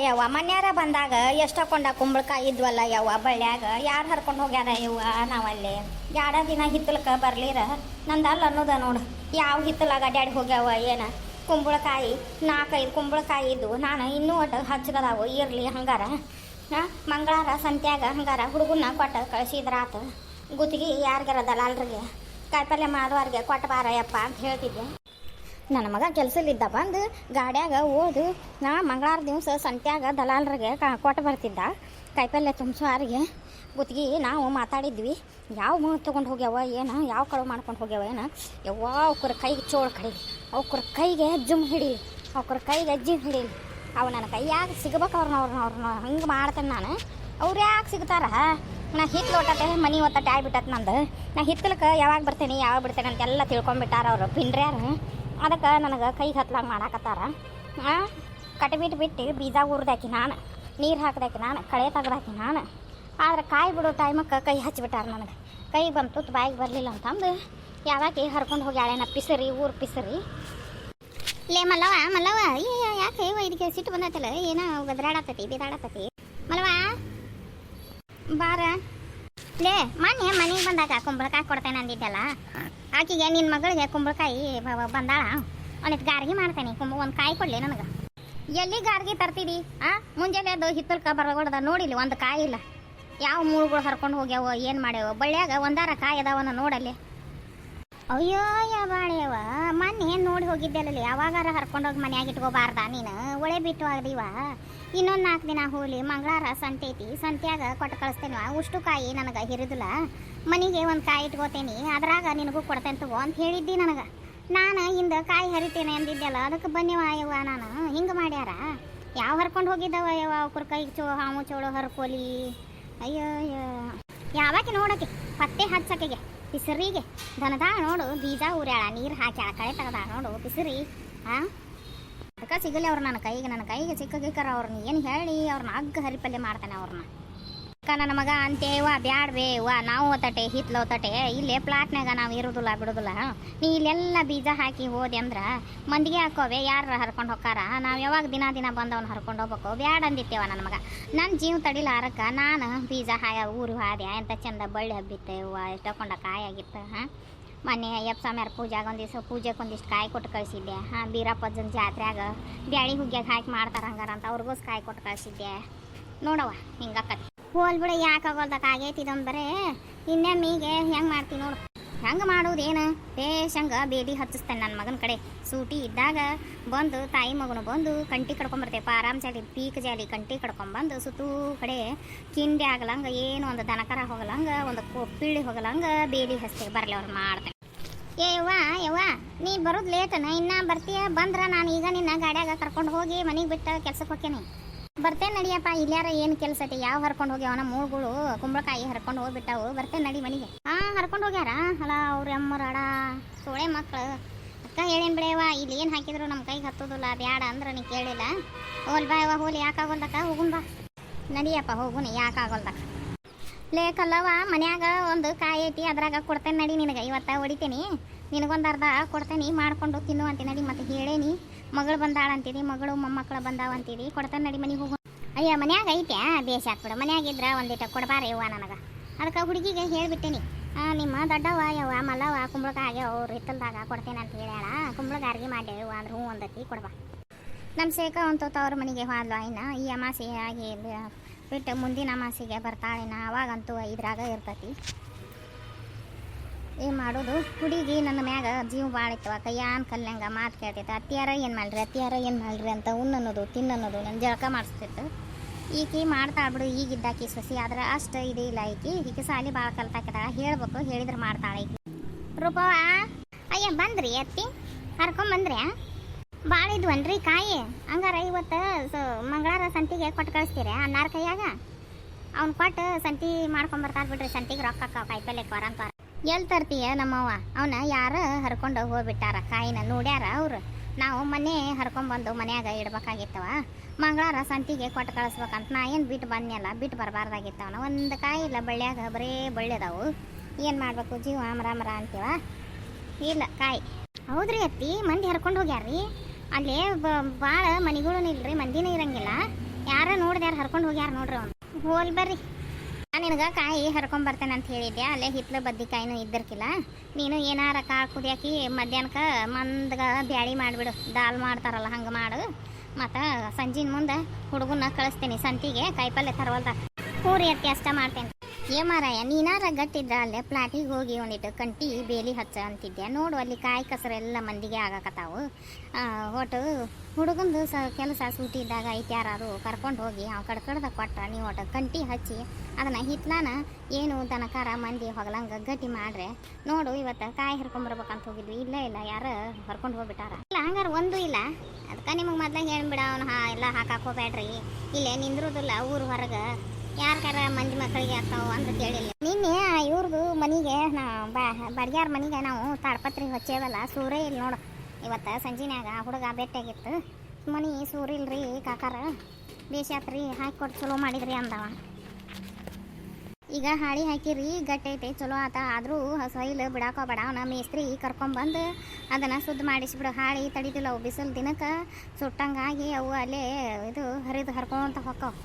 ಯವ್ವ ಮನ್ಯಾರ ಬಂದಾಗ ಎಷ್ಟಕೊಂಡ ಕುಂಬಳಕಾಯಿ ಇದ್ವಲ್ಲ ಯವ್ವ ಬಳ್ಳ್ಯಾಗ ಯಾರು ಹರ್ಕೊಂಡು ಹೋಗ್ಯಾರ ಯವ್ವ ನಾವಲ್ಲಿ ಎರಡ ದಿನ ಹಿತ್ತಲಕ್ಕೆ ಬರ್ಲಿರ ನಂದಲ್ಲ ಅನ್ನೋದ ನೋಡು ಯಾವ ಹಿತ್ತಲಾಗ ಅಡ್ಯಾಡಿ ಹೋಗ್ಯಾವ ಏನ ಕುಂಬಳಕಾಯಿ 4-5 ಕುಂಬಳಕಾಯಿ ಇದ್ವು ನಾನು ಇನ್ನೂ ಒಟ್ಟು ಹಚ್ಚಗದಾವು ಇರಲಿ ಹಂಗಾರ ಮಂಗಳಾರ ಸಂತ್ಯಾಗ ಹಂಗಾರ ಹುಡುಗನ್ನ ಕೊಟ್ಟು ಕಳಿಸಿದ್ರಾತ ಗುತ್ತಿಗೆ ಯಾರಿಗಾರ ದಲಾಲ್ರಿಗೆ ಕಾಯಿಪಲ್ಯ ಮಾಡೋರಿಗೆ ಕೊಟ್ಟು ಬಾರಯ್ಯಪ್ಪ ಅಂತ ಹೇಳ್ತಿದ್ದೆ. ನನ್ನ ಮಗ ಕೆಲಸಲಿದ್ದ ಬಂದು ಗಾಡ್ಯಾಗ ಓದು ನಾ ಮಂಗಳಾರ ದಿವಸ ಸಂತ್ಯಾಗ ದಲಾಲ್ರಿಗೆ ಕೊಟ್ಟು ಬರ್ತಿದ್ದ ಕಾಯಿಪಲ್ಯ ತುಂಬಿಸೋರಿಗೆ ಗುತ್ತಿಗೆ ನಾವು ಮಾತಾಡಿದ್ವಿ ಯಾವ ತೊಗೊಂಡು ಹೋಗ್ಯಾವ ಏನು ಯಾವ ಕಳು ಮಾಡ್ಕೊಂಡು ಹೋಗ್ಯಾವ ಏನು ಯವ್ವ ಅವ್ರ ಕೈಗೆ ಚೋಳು ಕಡೀಲಿ ಅವ್ರ ಕೈಗೆ ಜುಮ್ ಹಿಡೀಲಿ ಅವ್ರ ಕೈಗೆ ಜಿಮ್ ಹಿಡೀಲಿ ಅವು ನನ್ನ ಕೈಯಾಗ ಸಿಗ್ಬೇಕು ಅವ್ರನ್ನ ಹಂಗೆ ಮಾಡ್ತೇನೆ ನಾನು ಅವ್ರು ಯಾಕೆ ಸಿಗ್ತಾರ ನಾ ಹಿತ್ತಲು ಒಟ್ಟತೆ ಮನೆ ಒತ್ತಟ್ಟೆ ಆಗ್ಬಿಟ್ಟತ್ ನಂದು ನಾ ಹಿತ್ತಲಕ್ಕೆ ಯಾವಾಗ ಬರ್ತೇನೆ ಯಾವಾಗ ಬಿಡ್ತೇನೆ ಅಂತೆಲ್ಲ ತಿಳ್ಕೊಂಬಿಟ್ಟಾರ ಅವರು ಪಿಂಡ್ರ್ಯಾರು ಅದಕ್ಕೆ ನನಗೆ ಕೈಗೆ ಹತ್ಲಾಗ ಮಾಡಾಕತ್ತಾರ ಕಟ್ಬಿಟ್ಟು ಬೀಜ ಉರ್ದಾಕಿ ನಾನು ನೀರು ಹಾಕಿದಾಕಿ ನಾನು ಕಳೆ ತೆಗ್ದಾಕಿ ನಾನು ಆದ್ರೆ ಕಾಯಿ ಬಿಡೋ ಟೈಮಕ್ಕೆ ಕೈ ಹಚ್ಚಿಬಿಟ್ಟಾರ ನನಗೆ ಕೈ ಬಂತು ಬಾಯಿಗೆ ಬರಲಿಲ್ಲ ಅಂತಂದು ಯಾವಾಗ ಹರ್ಕೊಂಡು ಹೋಗಿ ಯಾಳೇನ ಪಿಸರಿ ಊರು ಪಿಸರಿ ಲೇ ಮಲ್ಲವ ಯಾಕೆ ಇದಕ್ಕೆ ಸಿಟ್ಟು ಬಂದೈತಲ್ಲ ಏನೋ ಗದ್ರಾಡತ್ತತಿ ಬಿದಾಡತ್ತತಿ ಮಲ್ಲವ ಬಾರ ಲೇ ಮನೆಗೆ ಬಂದಾಗ ಕುಂಬಳಕಾಯಿ ಕೊಡ್ತೇನೆ ಅಂದಿದ್ದಲ್ಲ ಆಕಿಗೆ ನಿನ್ನ ಮಗಳಿಗೆ ಕುಂಬಳಕಾಯಿ ಬಂದಾಳ ಅವನಿಗೆ ಗಾರ್ಗಿ ಮಾಡ್ತೇನೆ ಒಂದು ಕಾಯಿ ಕೊಡಲಿ ನನಗೆ ಎಲ್ಲಿ ಗಾರ್ಗಿ ತರ್ತೀರಿ ಮುಂಜಾನೆ ಅದು ಹಿತ್ತಲ್ಕ ಬರಗೊಡ್ದ ನೋಡಿಲಿ ಒಂದು ಕಾಯಿ ಇಲ್ಲ ಯಾವ ಮೂಳುಗಳು ಹರ್ಕೊಂಡು ಹೋಗ್ಯಾವ ಏನು ಮಾಡ್ಯಾವ ಬಳ್ಳ್ಯಾಗ ಒಂದಾರ ಕಾಯಿ ಅದಾವನ್ನ ನೋಡಲ್ಲಿ ಅಯ್ಯೋ ಬಾಳೆಯವ ಮೊನ್ನೆ ನೋಡಿ ಹೋಗಿದ್ದೆಲ್ಲ ಯಾವಾಗಾರ ಹರ್ಕೊಂಡೋಗಿ ಮನ್ಯಾಗ ಇಟ್ಕೋಬಾರ್ದ ನೀನು ಒಳೆ ಬಿಟ್ಟು ಆಗದಿವ ಇನ್ನೊಂದು 4 ದಿನ ಹೋಗ್ಲಿ ಮಂಗಳಾರ ಸಂತೈತಿ ಸಂತ್ಯಾಗ ಕೊಟ್ಟು ಕಳಿಸ್ತೇನೆ ಉಷ್ಟು ಕಾಯಿ ನನಗೆ ಹಿರಿದಿಲ್ಲ ಮನೆಗೆ ಒಂದು ಕಾಯಿ ಇಟ್ಕೋತೇನೆ ಅದ್ರಾಗ ನಿನಗೂ ಕೊಡ್ತೇನೆ ತಗೋ ಅಂತ ಹೇಳಿದ್ದಿ ನನಗೆ ನಾನು ಹಿಂದೆ ಕಾಯಿ ಹರಿತೇನೆ ಅಂದಿದ್ದೆಲ್ಲ ಅದಕ್ಕೆ ಬನ್ನಿವ ಯವ್ವ ನಾನು ಹಿಂಗೆ ಮಾಡ್ಯಾರ ಯಾವ ಹರ್ಕೊಂಡು ಹೋಗಿದ್ದವ ಯವ್ವ ಅವ್ರ ಕೈಗೆ ಹಾವು ಚೋಳು ಹರ್ಕೋಲಿ ಅಯ್ಯೋ ಯಾವಾಗ ನೋಡಕ್ಕೆ ಪತ್ತೆ ಹಚ್ಚಕೆಗೆ ಪಿಸರಿಗೆ ದನದ ನೋಡು ಬೀಜ ಊರ್ಯಾಳ ನೀರು ಹಾಕ್ಯಾಳ ಕಳೆ ತೆಗದ ನೋಡು ಪಿಸರಿ ಅದಕ್ಕೆ ಸಿಗಲಿ ಅವ್ರು ನನ್ನ ಕೈಗೆ ಸಿಕ್ಕಗಿಕ್ಕರ ಅವ್ರನ್ನ ಏನು ಹೇಳಿ ಅವ್ರನ್ನ ಅಗ್ಗ ಹರಿಪಲ್ಯ ಮಾಡ್ತಾನೆ ಅವ್ರನ್ನ ನನ್ನ ಮಗ ಅಂತೇವ ಬ್ಯಾಡ್ಬೇವ ನಾವು ಒತ್ತಟೆ ಹಿತ್ಲು ಒತ್ತಟೆ ಇಲ್ಲೇ ಪ್ಲಾಟ್ನಾಗ ನಾವು ಇರೋದಿಲ್ಲ ಬಿಡೋದಿಲ್ಲ ನೀ ಇಲ್ಲೆಲ್ಲ ಬೀಜ ಹಾಕಿ ಹೋದೆ ಅಂದ್ರೆ ಮಂದಿಗೆ ಹಾಕೋವೆ ಯಾರು ಹರ್ಕೊಂಡು ಹೋಗಾರ ನಾವು ಯಾವಾಗ ದಿನ ಬಂದವನ್ನ ಹರ್ಕೊಂಡು ಹೋಗ್ಬೇಕು ಬ್ಯಾಡ ಅಂದಿತ್ತೇವ ನನ್ನ ಮಗ ನನ್ನ ಜೀವ ತಡಿಲಾರಕ್ಕೆ ನಾನು ಬೀಜ ಊರು ಹಾದೆ ಎಂತ ಚಂದ ಬಳ್ಳಿ ಹಬ್ಬಿತ್ತೇವ ತಗೊಂಡ ಕಾಯಾಗಿತ್ತು ಮೊನ್ನೆ ಅಯ್ಯಪ್ಪ ಸ್ವಾಮಿಯವ್ರ ಪೂಜೆಗೆ ಒಂದಿವ್ಸ ಪೂಜೆಗೆ ಒಂದಿಷ್ಟು ಕಾಯಿ ಕೊಟ್ಟು ಕಳಿಸಿದ್ದೆ ಬೀರಪ್ಪಜ್ಜನ ಜಾತ್ರೆಯಾಗ ಬ್ಯಾಳಿ ಹುಗ್ಗ್ಯಾಗ ಹಾಕಿ ಮಾಡ್ತಾರೆ ಹಂಗಾರ ಅಂತ ಅವ್ರಿಗೋಸ್ ಕಾಯಿ ಕೊಟ್ಟು ಕಳಿಸಿದ್ದೆ ನೋಡವ್ವ ಹಿಂಗಕ್ಕತಿ ಹೋಲ್ ಬಿಡ ಯಾಕೆ ಆಗೋಲ್ದಕ್ಕೆ ಆಗೈತಿ ಇದೊಂದು ಬರೇ ಇನ್ನೊಮ್ಮಿಗೆ ಹೆಂಗೆ ಮಾಡ್ತೀನಿ ನೋಡು ಹೆಂಗೆ ಮಾಡೋದೇನು ಹಂಗೆ ಬೇಡಿ ಹಚ್ಚಿಸ್ತೇನೆ ನನ್ನ ಮಗನ ಕಡೆ ಸೂಟಿ ಇದ್ದಾಗ ಬಂದು ತಾಯಿ ಮಗನು ಬಂದು ಕಂಟಿ ಕಡ್ಕೊಂಬರ್ತೇವೆ ಆರಾಮ್ ಜಾಲಿ ಪೀಕ್ ಜಾಲಿ ಕಂಟಿ ಕಡ್ಕೊಂಬಂದು ಸುತ್ತೂ ಕಡೆ ಕಿಂಡಿ ಆಗಲಂಗೆ ಏನು ಒಂದು ದನಕರ ಹೋಗಲಂಗೆ ಒಂದು ಪಿಳ್ಳಿ ಹೋಗಲಂಗೆ ಬೇಡಿ ಹಚ್ತೇವೆ ಬರಲಿ ಅವ್ರು ಮಾಡ್ತೇನೆ ಯವ್ವ ನೀ ಬರೋದು ಲೇಟನ ಇನ್ನು ಬರ್ತೀಯ ಬಂದ್ರೆ ನಾನು ಈಗ ನಿನ್ನ ಗಾಡ್ಯಾಗ ಕರ್ಕೊಂಡು ಹೋಗಿ ಮನೆಗೆ ಬಿಟ್ಟು ಕೆಲ್ಸಕ್ಕೆ ಹೋಗ್ತೇನೆ ಬರ್ತೇನೆ ನಡಿಯಪ್ಪ ಇಲ್ಲಾರ ಏನು ಕೆಲಸ ಐತಿ ಯಾವ ಹರ್ಕೊಂಡು ಹೋಗ್ಯಾವನ ಮೂಳುಗಳು ಕುಂಬಳಕಾಯಿ ಹರ್ಕೊಂಡು ಹೋಗ್ಬಿಟ್ಟಾವು ಬರ್ತೇನೆ ನಡಿ ಮನೆಗೆ ಹರ್ಕೊಂಡು ಹೋಗ್ಯಾರ ಅಲ್ಲ ಅವ್ರ ಅಮ್ಮರಾಡ ಸೋಳೆ ಮಕ್ಕಳು ಅಕ್ಕ ಹೇಳೇನು ಬಿಡೇವ ಇಲ್ಲಿ ಏನು ಹಾಕಿದ್ರು ನಮ್ಮ ಕೈಗೆ ಹತ್ತೋದಿಲ್ಲ ಬ್ಯಾಡ ಅಂದ್ರೆ ನೀ ಕೇಳಿಲ್ಲ ಹೋಲ್ ಬಾ ಯವ್ವ ಹೋಲಿ ಯಾಕಾಗೋಲ್ದಕ್ಕ ಹೋಗುನ್ ಬಾ ನಡಿಯಪ್ಪ ಹೋಗುನಿ ಯಾಕಾಗೋಲ್ದಕ್ಕ ಲೇಕಲ್ಲವ ಮನ್ಯಾಗ ಒಂದು ಕಾಯಿ ಐತಿ ಅದ್ರಾಗ ಕೊಡ್ತೇನೆ ನಡಿ ನಿನಗೆ ಇವತ್ತು ಹೊಡಿತೇನೆ ನಿನಗೊಂದು ಅರ್ಧ ಕೊಡ್ತೇನೆ ಮಾಡ್ಕೊಂಡು ತಿನ್ನು ಅಂತ ನಡಿ ಮತ್ತೆ ಹೇಳೇನಿ ಮಗಳು ಬಂದಾಳ ಅಂತೀರಿ ಮಗಳು ಮೊಮ್ಮಕ್ಕಳು ಬಂದಾವ ಅಂತೀರಿ ಕೊಡ್ತಾನೆ ನಡಿ ಮನೆಗೆ ಹೋಗು ಅಯ್ಯ ಮನ್ಯಾಗ ಐತೆ ಬೇಷ ಹಾಕ್ಬಿಡು ಮನ್ಯಾಗಿದ್ರೆ ಒಂದಿಟ ಕೊಡಬಾರ ಯವ್ವ ನನಗೆ ಅದಕ್ಕೆ ಹುಡುಗಿಗೆ ಹೇಳಿಬಿಟ್ಟೇನಿ ನಿಮ್ಮ ದೊಡ್ಡವ ಯವ್ವ ಮಲ್ಲವ ಕುಂಬಳಕಾಯಿ ಅವ್ರು ಹಿತ್ತಲ್ದಾಗ ಕೊಡ್ತೇನೆ ಅಂತ ಹೇಳ್ಯಾಳ ಕುಂಬಳಗಾರಿಗೆ ಮಾಡಿ ಯವ್ವ ಅಂದ್ರೆ ಹ್ಞೂ ಒಂದತಿ ಕೊಡ್ಬಾ ನಮ್ಮ ಸೇಕ ಅಂತೋತ ಅವ್ರ ಮನೆಗೆ ಹೋದ್ಲು ಇನ್ನು ಈ ಅಮಾಸೆ ಆಗಿ ಬಿಟ್ಟು ಮುಂದಿನ ಅಮಾಸೆಗೆ ಬರ್ತಾಳಿನ ಅವಾಗಂತೂ ಇದ್ರಾಗ ಇರ್ತತಿ ಏನು ಮಾಡೋದು ಹುಡುಗಿ ನನ್ನ ಮ್ಯಾಗ ಜೀವ ಭಾಳ ಇತ್ತವ ಕೈಯಾನ್ ಕಲ್ಯಂಗ ಮಾತು ಕೇಳ್ತೈತೆ ಅತ್ತಿಯಾರ ಏನು ಮಾಡ್ರಿ ಅಂತ ಉಣ್ಣನ್ನೋದು ತಿನ್ನೋದು ನನ್ನ ಜಳಕ ಮಾಡಿಸ್ತಿತ್ತು ಈಕಿ ಮಾಡ್ತಾಳೆ ಬಿಡು ಈಗಿದ್ದಾಕಿ ಸೊಸಿ ಆದ್ರೆ ಅಷ್ಟು ಇದು ಇಲ್ಲ ಈಕಿ ಸಾಲಿ ಭಾಳ ಕಲ್ತಾಕಿದಾಳ ಹೇಳ್ಬೇಕು ಹೇಳಿದ್ರೆ ಮಾಡ್ತಾಳೆ ಈಕಿ ರೂಪವ ಅಯ್ಯ ಬಂದ್ರಿ ಅತ್ತಿ ಹರ್ಕೊಂಬಂದ್ರಿ ಭಾಳ ಇದ್ವನ್ರಿ ಕಾಯಿ ಹಂಗಾರ ಇವತ್ತು ಮಂಗಳಾರ ಸಂತಿಗೆ ಕೊಟ್ಟು ಕಳಿಸ್ತೀರಿ ಅನ್ನಾರ ಕೈಯಾಗ ಅವ್ನು ಕೊಟ್ಟು ಸಂತಿ ಮಾಡ್ಕೊಂಬರ್ತಾರೆ ಬಿಡ್ರಿ ಸಂತಿಗೆ ರೊಕ್ಕ ಕಾಯಿಪಲ್ಯಕ್ಕೆ ವಾರ ಎಲ್ಲಿ ತರ್ತೀಯ ನಮ್ಮವ್ವ ಅವನ ಯಾರು ಹರ್ಕೊಂಡು ಹೋಗ್ಬಿಟ್ಟಾರ ಕಾಯಿನ ನೋಡ್ಯಾರ ಅವ್ರು ನಾವು ಮನೆ ಹರ್ಕೊಂಡ್ಬಂದು ಮನ್ಯಾಗ ಇಡ್ಬೇಕಾಗಿತ್ತವ ಮಂಗಳಾರ ಸಂತಿಗೆ ಕೊಟ್ಟು ಕಳಿಸ್ಬೇಕಂತ ನಾ ಏನು ಬಿಟ್ಟು ಬಂದ್ನಲ್ಲ ಬಿಟ್ಟು ಬರಬಾರ್ದಾಗಿತ್ತವನ ಒಂದು ಕಾಯಿ ಇಲ್ಲ ಬಳ್ಳ್ಯಾಗ ಬರೇ ಬಳ್ಳಿದಾವು ಏನು ಮಾಡಬೇಕು ಜೀವ ಮರ ಅಂತೀವ ಇಲ್ಲ ಕಾಯಿ ಹೌದ್ರಿ ಅತ್ತಿ ಮಂದಿ ಹರ್ಕೊಂಡು ಹೋಗ್ಯಾರ್ರಿ ಅಲ್ಲೇ ಭಾಳ ಮನೆಗಳೂ ಇಲ್ರಿ ಮಂದಿನೂ ಇರಂಗಿಲ್ಲ ಯಾರ ನೋಡ್ದ್ಯಾರ ಹರ್ಕೊಂಡು ಹೋಗ್ಯಾರ ನೋಡ್ರಿ ಅವ್ನು. ಹೋಲ್ ಬರ್ರಿ, ನಾನು ನಿನಗೆ ಕಾಯಿ ಹರ್ಕೊಂಡ್ ಬರ್ತೇನೆ ಅಂತ ಹೇಳಿದ್ದೆ. ಅಲ್ಲೇ ಹಿತ್ಲ ಬದ್ನಿಕಾಯಿನೂ ಇದ್ದಿರ್ಕಿಲ್ಲ. ನೀನು ಏನಾರ ಕಾಳು ಕುದಿಯಾಕಿ ಮಧ್ಯಾಹ್ನಕ್ಕೆ ಮಂದ್ಗ ಬ್ಯಾಳಿ ಮಾಡಿಬಿಡು, ದಾಲ್ ಮಾಡ್ತಾರಲ್ಲ ಹಂಗೆ ಮಾಡು. ಮತ್ತು ಸಂಜಿನ ಮುಂದೆ ಹುಡುಗನ್ನ ಕಳಿಸ್ತೀನಿ ಸಂತಿಗೆ ಕಾಯಿಪಲ್ಲೆ ತರವಲ್ದ ಹೂರಿ ಅತ್ತಿ ಅಷ್ಟ ಮಾಡ್ತೇನೆ. ಮಾರಾಯ ನೀನಾರ ಗಟ್ಟಿದ್ರ ಅಲ್ಲೇ ಪ್ಲಾಟಿಗೆ ಹೋಗಿ ಒಂದಿಟ್ಟು ಕಂಟಿ ಬೇಲಿ ಹಚ್ಚ ಅಂತಿದ್ದೆ. ನೋಡು ಅಲ್ಲಿ ಕಾಯಿ ಕಸರೆಲ್ಲ ಮಂದಿಗೆ ಆಗಾಕತ್ತಾವು. ಒಟ್ಟು ಹುಡುಗಂದು ಕೆಲಸ ಸೂಟಿ ಇದ್ದಾಗ ಐತೆ ಯಾರು ಕರ್ಕೊಂಡು ಹೋಗಿ ಅವು ಕಡ್ಕಡ್ದ ಕೊಟ್ಟ ನೀವು ಒಟ್ಟು ಕಂಟಿ ಹಚ್ಚಿ ಅದನ್ನು ಹಿತ್ಲಾನ ಏನು ದನಕಾರ ಮಂದಿ ಹೊಗಲಂಗೆ ಗಟ್ಟಿ ಮಾಡ್ರೆ ನೋಡು. ಇವತ್ತು ಕಾಯಿ ಹರ್ಕೊಂಬರ್ಬೇಕಂತ ಹೋಗಿದ್ವಿ, ಇಲ್ಲ ಯಾರು ಹರ್ಕೊಂಡು ಹೋಗ್ಬಿಟ್ಟಾರ. ಇಲ್ಲ ಹಂಗಾರೆ ಒಂದು ಇಲ್ಲ. ಅದಕ್ಕೆ ನಿಮಗೆ ಮೊದ್ಲಾಗ ಹೇಳ್ಬಿಡ ಅವ್ನು ಎಲ್ಲ ಹಾಕಕ್ಕೆ ಹೋಗ್ಬೇಡ್ರಿ, ಇಲ್ಲೇ ನಿಂದ್ರುದಿಲ್ಲ ಊರು ಹೊರಗೆ, ಯಾರ್ಗಾರ ಮಂದಿ ಮಕ್ಕಳಿಗೆ ಆಗ್ತಾವೆ ಅಂತ ಕೇಳಿಲ್ಲ. ನಿನ್ನೆ ಇವ್ರದ್ದು ಮನೆಗೆ ಬಡ್ಗ್ಯಾರ ಮನೆಗೆ ನಾವು ತಾಡ್ಪತ್ರಿ ಹಚ್ಚೇವಲ್ಲ, ಸೂರೇ ಇಲ್ಲ ನೋಡು. ಇವತ್ತು ಸಂಜಿನ್ಯಾಗ ಹುಡುಗ ಭೇಟಿಯಾಗಿತ್ತು. ಮನೆ ಸೂರಿಲ್ರಿ ಕಾಕಾರ, ಬೇಷಾತ್ರಿ ಹಾಕಿಕೊಟ್ಟು ಚಲೋ ಮಾಡಿದ್ರಿ ಅಂದವ. ಈಗ ಹಾಳಿ ಹಾಕಿರಿ ಗಟ್ಟೈತೆ ಚಲೋ ಆತ. ಆದರೂ ಸೈಲ್ ಬಿಡಾಕೋಬೇಡ, ಅವನ ಮೇಸ್ತ್ರಿ ಕರ್ಕೊಂಬಂದು ಅದನ್ನು ಶುದ್ಧ ಮಾಡಿಸ್ಬಿಡು. ಹಾಳಿ ತಡಿದಿಲ್ಲ ಅವು ಬಿಸಿಲು ದಿನಕ್ಕೆ ಸುಟ್ಟಂಗಾಗಿ ಅವು ಅಲ್ಲೇ ಇದು ಹರಿದು ಹರ್ಕೊಂತ ಹೊಕ್ಕವು.